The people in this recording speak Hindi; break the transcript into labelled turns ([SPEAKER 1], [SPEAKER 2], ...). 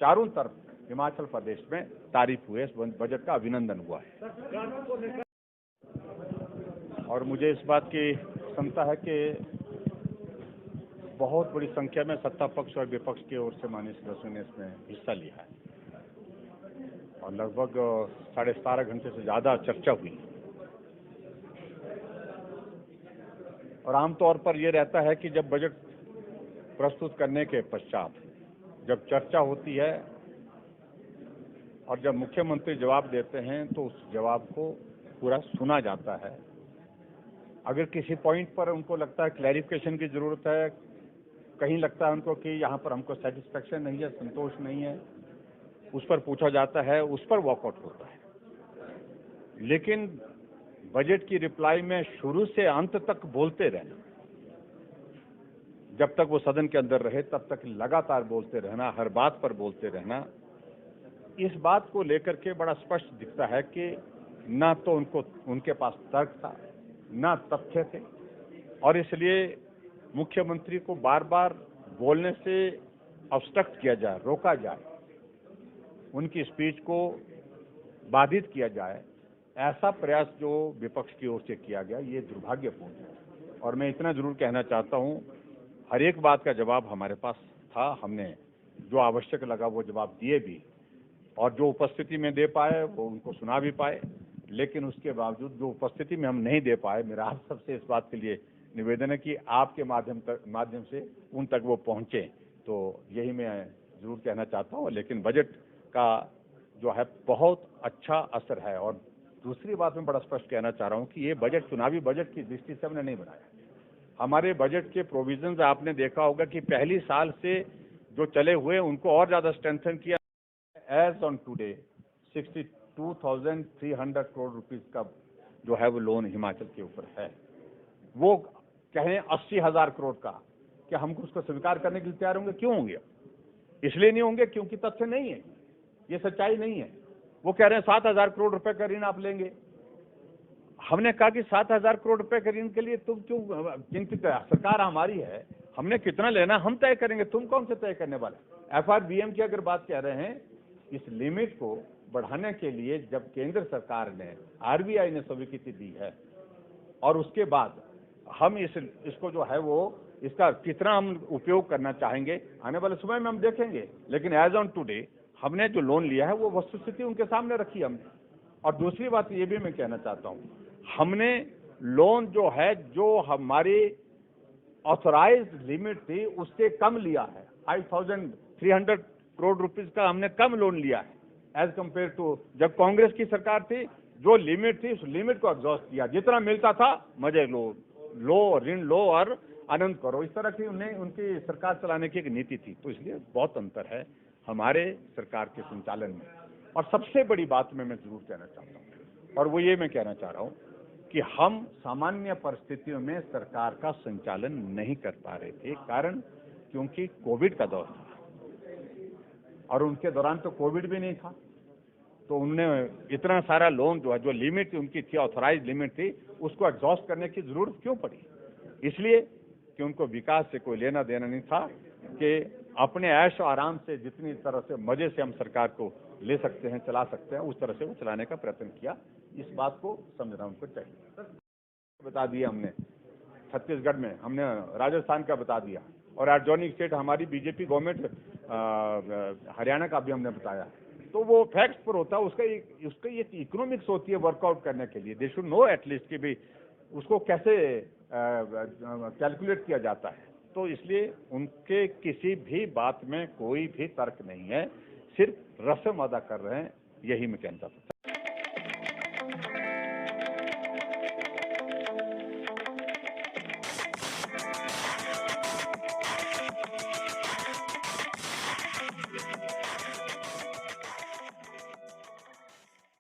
[SPEAKER 1] चारों तरफ हिमाचल प्रदेश में तारीफ हुए, इस बजट का अभिनंदन हुआ है और मुझे इस बात की क्षमता है कि बहुत बड़ी संख्या में सत्ता पक्ष और विपक्ष की ओर से माननीय सदस्यों ने इसमें हिस्सा लिया है और लगभग 17.5 घंटे से ज्यादा चर्चा हुई। और आमतौर पर यह रहता है कि जब बजट प्रस्तुत करने के पश्चात जब चर्चा होती है और जब मुख्यमंत्री जवाब देते हैं तो उस जवाब को पूरा सुना जाता है। अगर किसी पॉइंट पर उनको लगता है क्लैरिफिकेशन की जरूरत है, कहीं लगता है उनको कि यहाँ पर हमको सेटिस्फेक्शन नहीं है, संतोष नहीं है, उस पर पूछा जाता है, उस पर वॉकआउट होता है। लेकिन बजट की रिप्लाई में शुरू से अंत तक बोलते रहना, जब तक वो सदन के अंदर रहे तब तक लगातार बोलते रहना, हर बात पर बोलते रहना, इस बात को लेकर के बड़ा स्पष्ट दिखता है कि ना तो उनके पास तर्क था, ना तथ्य थे और इसलिए मुख्यमंत्री को बार बार बोलने से ऑब्स्ट्रक्ट किया जाए, रोका जाए, उनकी स्पीच को बाधित किया जाए, ऐसा प्रयास जो विपक्ष की ओर से किया गया ये दुर्भाग्यपूर्ण है। और मैं इतना जरूर कहना चाहता हूं, हर एक बात का जवाब हमारे पास था, हमने जो आवश्यक लगा वो जवाब दिए भी और जो उपस्थिति में दे पाए वो उनको सुना भी पाए। लेकिन उसके बावजूद जो उपस्थिति में हम नहीं दे पाए, मेरा आप सबसे इस बात के लिए निवेदन है कि आपके माध्यम से उन तक वो पहुंचे। तो यही मैं जरूर कहना चाहता हूं। लेकिन बजट का जो है बहुत अच्छा असर है। और दूसरी बात मैं बड़ा स्पष्ट कहना चाह रहा हूं कि ये बजट चुनावी बजट की दृष्टि से हमने नहीं बनाया। हमारे बजट के प्रोविजंस आपने देखा होगा कि पहली साल से जो चले हुए उनको और ज्यादा स्ट्रेंथन किया। As on today 62,300 crore rupees का जो है वो लोन हिमाचल के ऊपर है। वो कहें 80,000 करोड़ का, क्या हमको उसको स्वीकार करने के लिए तैयार होंगे? क्यों होंगे? इसलिए नहीं होंगे क्योंकि तथ्य नहीं है, ये सच्चाई नहीं है। वो कह रहे हैं 7,000 करोड़ रुपए का ऋण आप लेंगे। हमने कहा कि 7,000 करोड़ रुपए के ऋण के लिए तुम क्यों चिंतित है? सरकार हमारी है, हमने कितना लेना हम तय करेंगे, तुम कौन से तय करने वाले? FRBM की अगर बात कह रहे हैं, इस लिमिट को बढ़ाने के लिए जब केंद्र सरकार ने, RBI ने स्वीकृति दी है और उसके बाद हम इसको जो है वो इसका कितना हम उपयोग करना चाहेंगे आने वाले समय में हम देखेंगे। लेकिन एज ऑन टुडे हमने जो लोन लिया है वो वस्तुस्थिति उनके सामने रखी हमने। और दूसरी बात ये भी मैं कहना चाहता हूं, हमने लोन जो है, जो हमारी ऑथराइज्ड लिमिट थी उससे कम लिया है। 5,300 करोड़ रुपीस का हमने कम लोन लिया है एज कंपेयर टू जब कांग्रेस की सरकार थी। जो लिमिट थी उस लिमिट को एग्जॉस्ट किया, जितना मिलता था मजे लो ऋण लो और आनंद करो, इस तरह की उनकी सरकार चलाने की एक नीति थी। तो इसलिए बहुत अंतर है हमारे सरकार के संचालन में। और सबसे बड़ी बात मैं जरूर कहना चाहता हूं और वो ये मैं कहना चाह रहा हूं कि हम सामान्य परिस्थितियों में सरकार का संचालन नहीं कर पा रहे थे, कारण क्योंकि कोविड का दौर था और उनके दौरान तो कोविड भी नहीं था। तो उनने इतना सारा लोन जो है, जो लिमिट उनकी थी, ऑथराइज लिमिट थी, उसको एग्जॉस्ट करने की जरूरत क्यों पड़ी? इसलिए कि उनको विकास से कोई लेना देना नहीं था, कि अपने ऐश और आराम से जितनी तरह से मजे से हम सरकार को ले सकते हैं, चला सकते हैं, उस तरह से वो चलाने का प्रयत्न किया। इस बात को समझना उनको चाहिए। बता दिया हमने, छत्तीसगढ़ में हमने, राजस्थान का बता दिया और एडजॉइनिंग स्टेट हमारी बीजेपी गवर्नमेंट हरियाणा का भी हमने बताया। तो वो फैक्ट्स पर होता है, उसका ये इकोनॉमिक्स होती है वर्कआउट करने के लिए। दे शुड नो एटलीस्ट कि भी उसको कैसे कैलकुलेट किया जाता है। तो इसलिए उनके किसी भी बात में कोई भी तर्क नहीं है, सिर्फ रस्म अदा कर रहे हैं, यही मैं कहना चाहता हूं।